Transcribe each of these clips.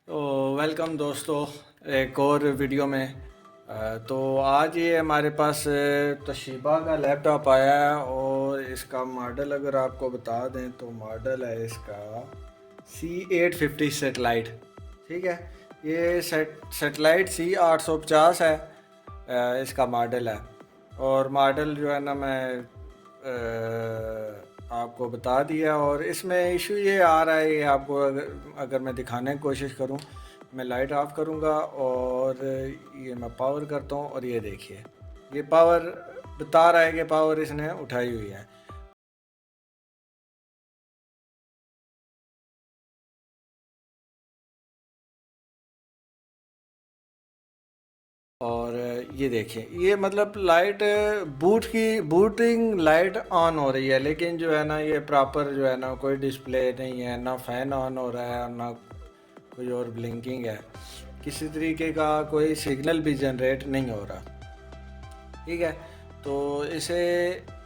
तो वेलकम दोस्तों एक और वीडियो में। तो आज ये हमारे पास तोशिबा का लैपटॉप आया है और इसका मॉडल अगर आपको बता दें तो मॉडल है इसका C850 सेटेलाइट। ठीक है, ये सेटेलाइट C850 है। इसका मॉडल है और मॉडल जो है ना मैं आपको बता दिया। और इसमें इशू ये आ रहा है, ये आपको अगर मैं दिखाने की कोशिश करूं, मैं लाइट ऑफ करूंगा और ये मैं पावर करता हूं और ये देखिए, ये पावर बता रहा है कि पावर इसने उठाई हुई है। और ये देखिए, ये मतलब लाइट बूटिंग लाइट ऑन हो रही है, लेकिन जो है ना ये प्रॉपर जो है ना कोई डिस्प्ले नहीं है, ना फैन ऑन हो रहा है ना कोई और ब्लिंकिंग है, किसी तरीके का कोई सिग्नल भी जनरेट नहीं हो रहा। ठीक है, तो इसे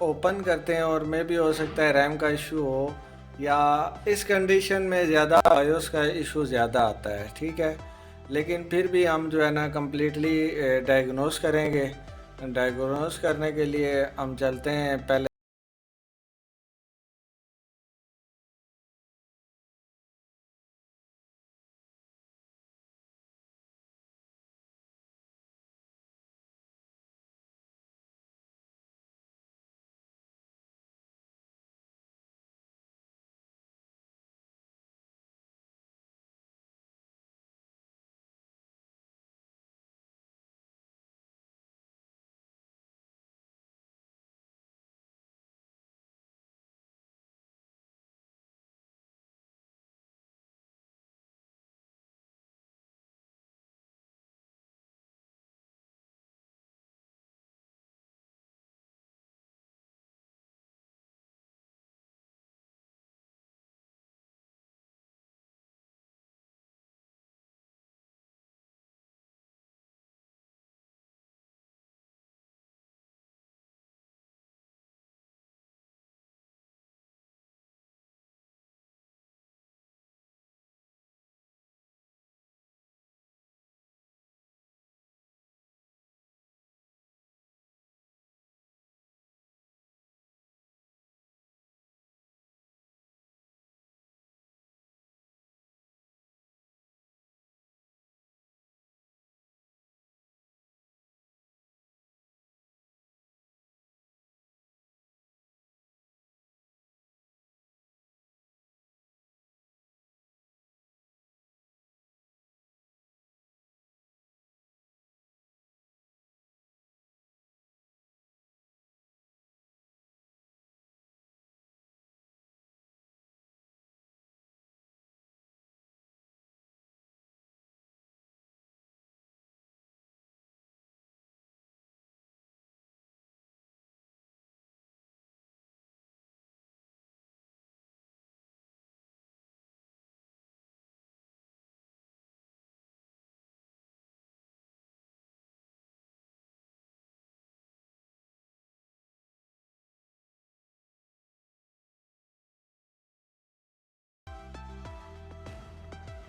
ओपन करते हैं और मे भी हो सकता है रैम का इशू हो, या इस कंडीशन में ज़्यादा बायोस का इशू ज़्यादा आता है। ठीक है, लेकिन फिर भी हम जो है ना कम्प्लीटली डायग्नोस करेंगे। डायग्नोस करने के लिए हम चलते हैं पहले।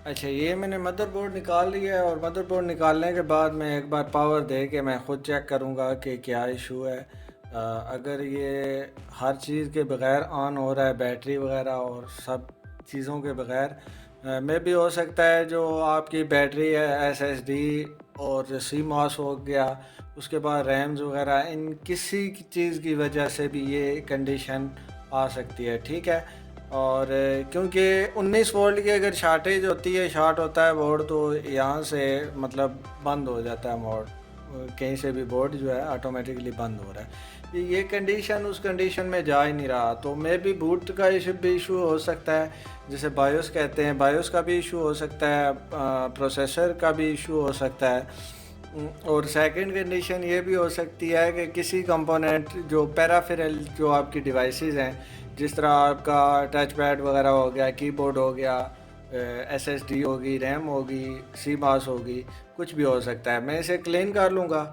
अच्छा, ये मैंने मदरबोर्ड निकाल लिया है और मदरबोर्ड निकालने के बाद मैं एक बार पावर दे के मैं ख़ुद चेक करूँगा कि क्या इशू है। अगर ये हर चीज़ के बगैर ऑन हो रहा है, बैटरी वगैरह और सब चीज़ों के बगैर, में भी हो सकता है जो आपकी बैटरी है, SSD और CMOS हो गया, उसके बाद रैम्स वगैरह, इन किसी चीज़ की वजह से भी ये कंडीशन आ सकती है। ठीक है, और क्योंकि 19 वोल्ट की अगर शार्टेज होती है, शॉर्ट होता है बोर्ड, तो यहाँ से मतलब बंद हो जाता है बोर्ड, कहीं से भी बोर्ड जो है ऑटोमेटिकली बंद हो रहा है। ये कंडीशन उस कंडीशन में जा ही नहीं रहा, तो मे भी बूट का इशू हो सकता है, जैसे बायोस कहते हैं, बायोस का भी इशू हो सकता है, प्रोसेसर का भी इशू हो सकता है। और सेकंड कंडीशन ये भी हो सकती है कि किसी कंपोनेंट जो पैराफेरल जो आपकी डिवाइसेस हैं, जिस तरह आपका टच पैड वगैरह हो गया, कीबोर्ड हो गया, SSD होगी, रैम होगी, CMOS होगी, कुछ भी हो सकता है। मैं इसे क्लीन कर लूँगा।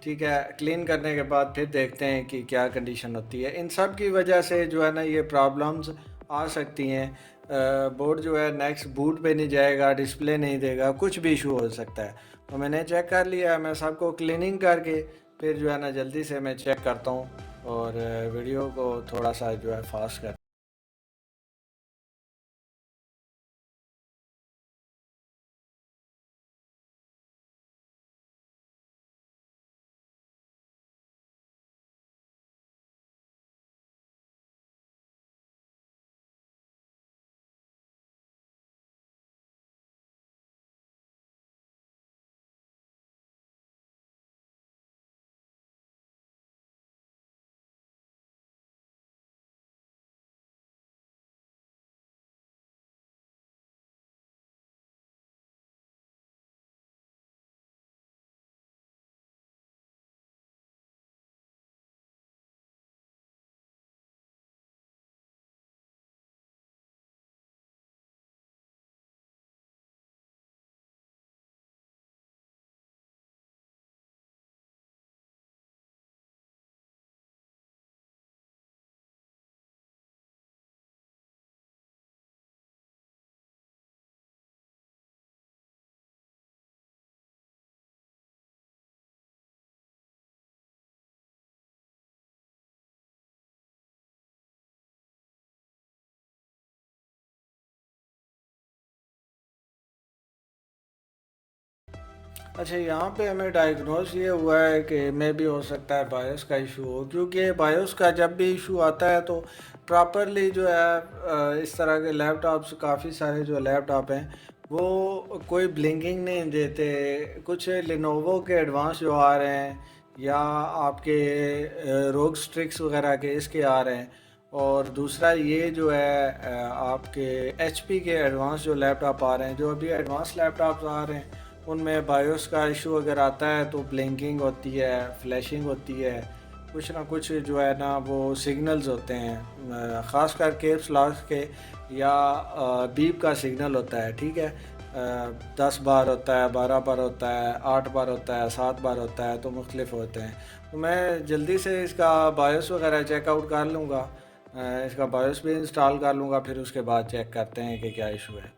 ठीक है, क्लीन करने के बाद फिर देखते हैं कि क्या कंडीशन होती है। इन सब की वजह से जो है ना ये प्रॉब्लम्स आ सकती हैं। बोर्ड जो है नेक्स्ट बूट पे नहीं जाएगा, डिस्प्ले नहीं देगा, कुछ भी इशू हो सकता है। तो मैंने चेक कर लिया, मैं सबको क्लीनिंग करके फिर जो है ना जल्दी से मैं चेक करता हूँ और वीडियो को थोड़ा सा जो है फास्ट कर। अच्छा, यहाँ पे हमें डायग्नोस ये हुआ है कि मे भी हो सकता है बायोस का इशू हो, क्योंकि बायोस का जब भी इशू आता है तो प्रॉपरली जो है इस तरह के लैपटॉप्स, काफ़ी सारे जो लैपटॉप हैं वो कोई ब्लिंकिंग नहीं देते। कुछ लिनोवो के एडवांस जो आ रहे हैं या आपके रोग स्ट्रिक्स वगैरह के इसके आ रहे हैं, और दूसरा ये जो है आपके एचपी के एडवांस जो लैपटॉप आ रहे हैं, जो अभी एडवांस लैपटॉप्स आ रहे हैं उनमें बायोस का इशू अगर आता है तो ब्लिंकिंग होती है, फ्लैशिंग होती है, कुछ ना कुछ जो है ना वो सिग्नल्स होते हैं, ख़ास कर केप्स लॉक के या बीप का सिग्नल होता है। ठीक है, 10 बार होता है, 12 बार होता है, 8 बार होता है, 7 बार होता है, तो मुख्तलिफ होते हैं। तो मैं जल्दी से इसका बायोस वगैरह चेकआउट कर लूँगा, इसका बायोस भी इंस्टॉल कर लूँगा, फिर उसके बाद चेक करते हैं कि क्या इशू है।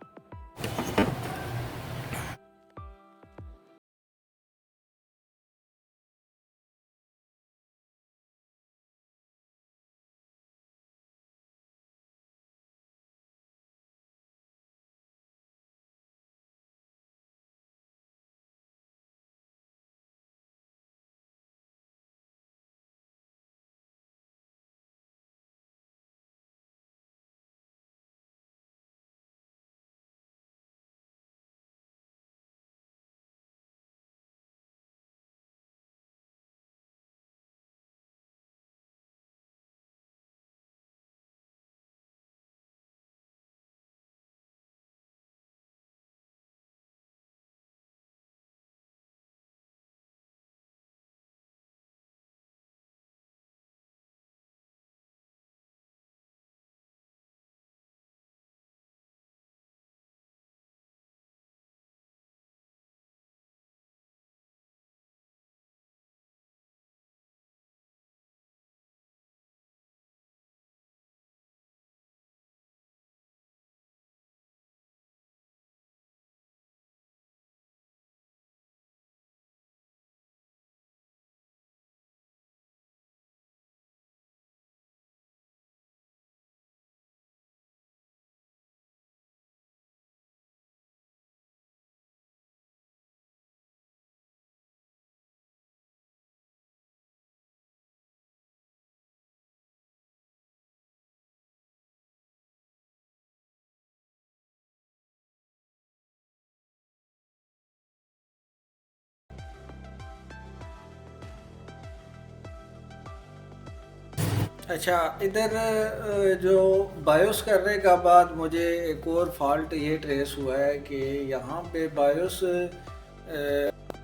अच्छा, इधर जो बायोस करने का बाद मुझे एक और फॉल्ट ये ट्रेस हुआ है कि यहाँ पे बायोस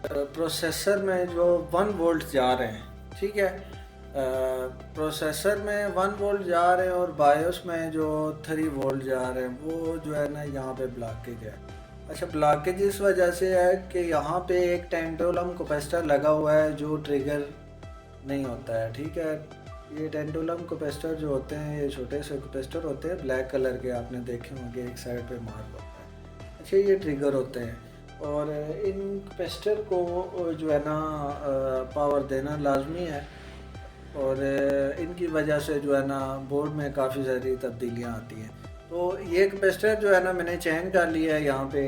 प्रोसेसर में जो 1 वोल्ट जा रहे हैं, ठीक है, प्रोसेसर में 1 वोल्ट जा रहे हैं और बायोस में जो 3 वोल्ट जा रहे हैं वो जो है ना यहाँ पे ब्लॉकेज है। अच्छा, ब्लॉकेज इस वजह से है कि यहाँ पे एक टेंटोलम कैपेसिटर लगा हुआ है जो ट्रिगर नहीं होता है। ठीक है, ये टेंडुलम कैपेसिटर जो होते हैं ये छोटे से कैपेसिटर होते हैं, ब्लैक कलर के, आपने देखे होंगे, एक साइड पे मार्क होता है। अच्छा, ये ट्रिगर होते हैं और इन कैपेसिटर को जो है ना पावर देना लाजमी है और इनकी वजह से जो है ना बोर्ड में काफ़ी सारी तब्दीलियाँ आती हैं। तो ये कैपेसिटर जो है ना मैंने चेंज कर लिया है यहाँ पे,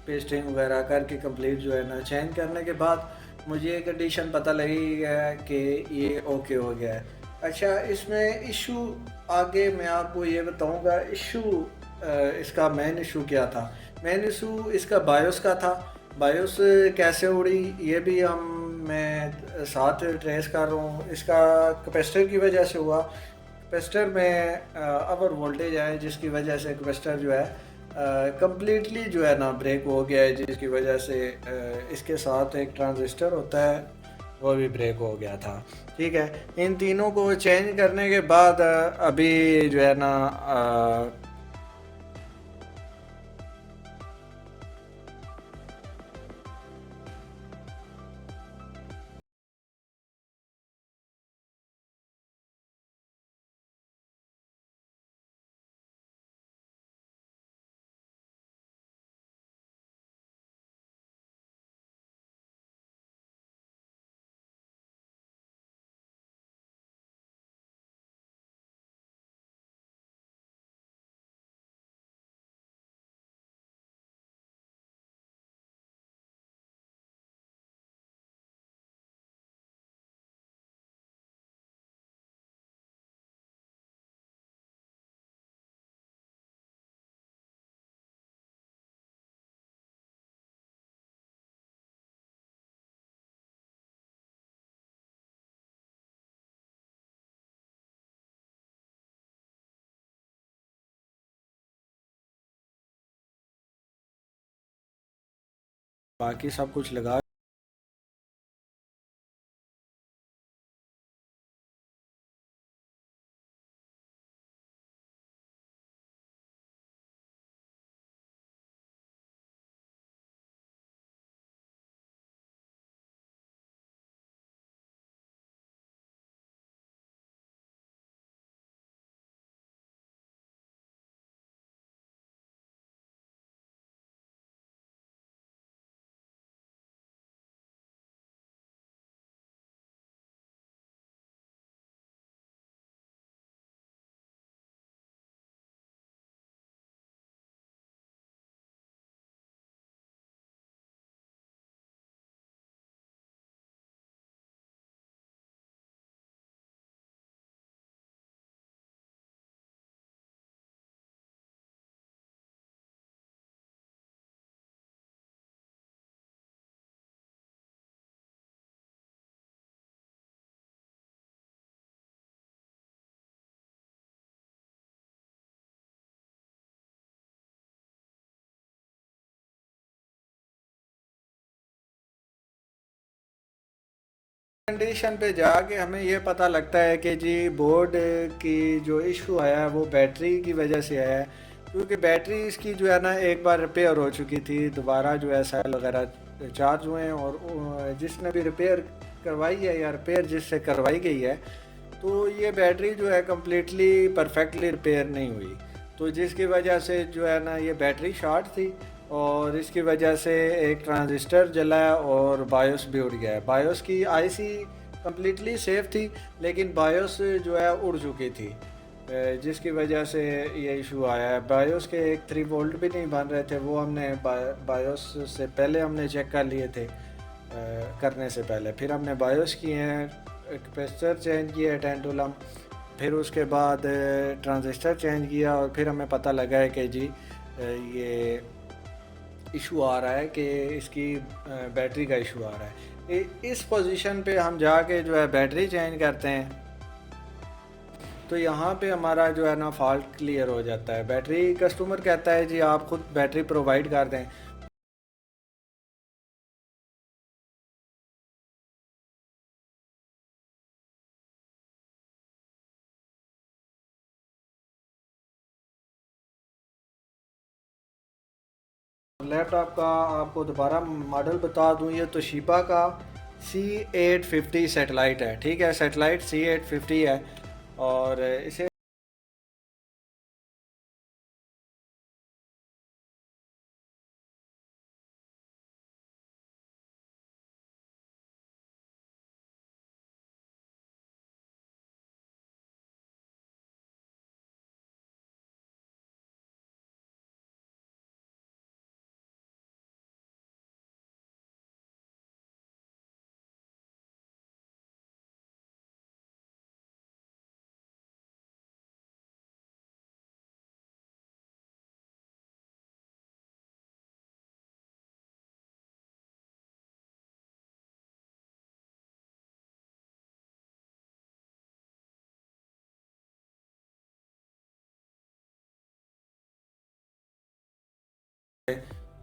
पेस्टिंग वगैरह करके कंप्लीट जो है ना चेंज करने के बाद मुझे ये कंडीशन पता लगी है कि ये ओके हो गया है। अच्छा, इसमें इशू आगे मैं आपको ये बताऊंगा। इशू इसका मेन इशू क्या था? मेन इशू इसका बायोस का था। बायोस कैसे उड़ी ये भी मैं साथ ट्रेस कर रहा हूँ। इसका कैपेसिटर की वजह से हुआ। कैपेसिटर में अवर वोल्टेज है जिसकी वजह से कैपेसिटर जो है कम्प्लीटली जो है ना ब्रेक हो गया है, जिसकी वजह से इसके साथ एक ट्रांजिस्टर होता है वो भी ब्रेक हो गया था। ठीक है, इन तीनों को चेंज करने के बाद अभी जो है ना बाकी सब कुछ लगा। कंडीशन पे जाके हमें ये पता लगता है कि जी बोर्ड की जो इशू आया है वो बैटरी की वजह से आया है, क्योंकि बैटरी इसकी जो है ना एक बार रिपेयर हो चुकी थी, दोबारा जो है सेल वगैरह चार्ज हुए हैं और जिसने भी रिपेयर करवाई है या रिपेयर जिससे करवाई गई है तो ये बैटरी जो है कम्प्लीटली परफेक्टली रिपेयर नहीं हुई, तो जिसकी वजह से जो है ना ये बैटरी शॉर्ट थी और इसकी वजह से एक ट्रांजिस्टर जला और बायोस भी उड़ गया है। बायोस की आईसी कम्प्लीटली सेफ थी लेकिन बायोस जो है उड़ चुकी थी, जिसकी वजह से ये इशू आया है। बायोस के एक 3 वोल्ट भी नहीं बन रहे थे, वो हमने बायोस से पहले हमने चेक कर लिए थे, करने से पहले फिर हमने बायोस किए हैं, कैपेसिटर चेंज किया है टेंडुलम, फिर उसके बाद ट्रांजिस्टर चेंज किया और फिर हमें पता लगा है कि जी ये इशू आ रहा है कि इसकी बैटरी का इशू आ रहा है। इस पोजीशन पे हम जाके जो है बैटरी चेंज करते हैं तो यहाँ पे हमारा जो है ना फॉल्ट क्लियर हो जाता है। बैटरी कस्टमर कहता है जी आप खुद बैटरी प्रोवाइड कर दें। लैपटॉप का आपको दोबारा मॉडल बता दूं, ये तोशिबा का C850 सेटेलाइट है, ठीक है, सेटेलाइट C850 है। और इसे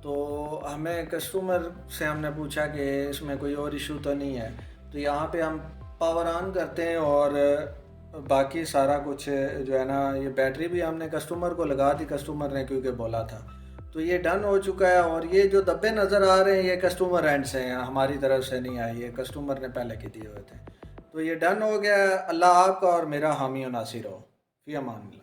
तो हमें कस्टमर से हमने पूछा कि इसमें कोई और इशू तो नहीं है। तो यहाँ पे हम पावर ऑन करते हैं और बाकी सारा कुछ जो है ना, ये बैटरी भी हमने कस्टमर को लगा दी, कस्टमर ने क्योंकि बोला था। तो ये डन हो चुका है। और ये जो डब्बे नज़र आ रहे हैं ये कस्टमर एंड से हैं, हमारी तरफ से नहीं आए, ये कस्टमर ने पहले के दिए हुए थे। तो ये डन हो गया है। अल्लाह आपका और मेरा हामी और नासिर हो। फी अमान अल्लाह।